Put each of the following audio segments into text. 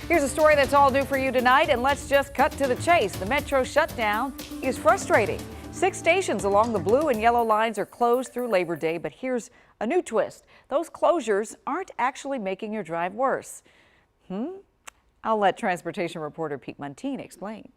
Here's a story that's all new for you tonight, and let's just cut to the chase. The Metro shutdown is frustrating. 6 stations along the blue and yellow lines are closed through Labor Day, but here's a new twist. Those closures aren't actually making your drive worse. I'll let transportation reporter Pete Montine explain.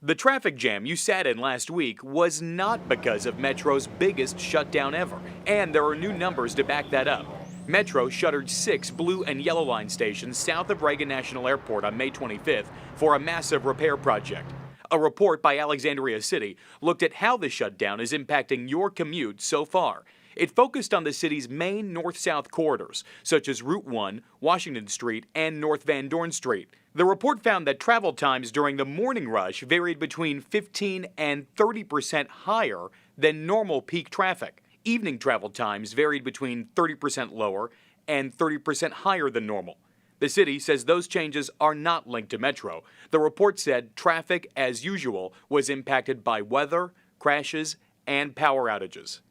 The traffic jam you sat in last week was not because of Metro's biggest shutdown ever, and there are new numbers to back that up. Metro shuttered 6 blue and yellow line stations south of Reagan National Airport on May 25th for a massive repair project. A report by Alexandria City looked at how the shutdown is impacting your commute so far. It focused on the city's main north-south corridors, such as Route 1, Washington Street, and North Van Dorn Street. The report found that travel times during the morning rush varied between 15 and 30% higher than normal peak traffic. Evening travel times varied between 30% lower and 30% higher than normal. The city says those changes are not linked to Metro. The report said traffic, as usual, was impacted by weather, crashes, and power outages.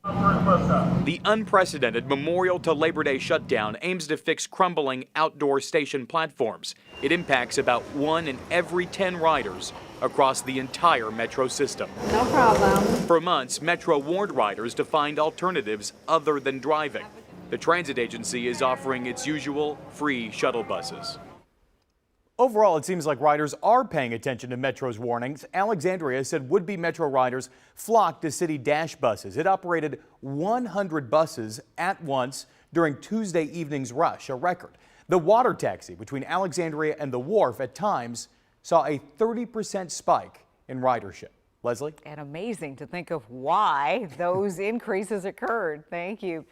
The unprecedented Memorial to Labor Day shutdown aims to fix crumbling outdoor station platforms. It impacts about 1 in every 10 riders across the entire Metro system. No problem. For months, Metro warned riders to find alternatives other than driving. The transit agency is offering its usual free shuttle buses. Overall, it seems like riders are paying attention to Metro's warnings. Alexandria said would-be Metro riders flocked to City Dash buses. It operated 100 buses at once during Tuesday evening's rush, a record. The water taxi between Alexandria and the Wharf at times saw a 30% spike in ridership. Leslie? And amazing to think of why those increases occurred. Thank you, Pete.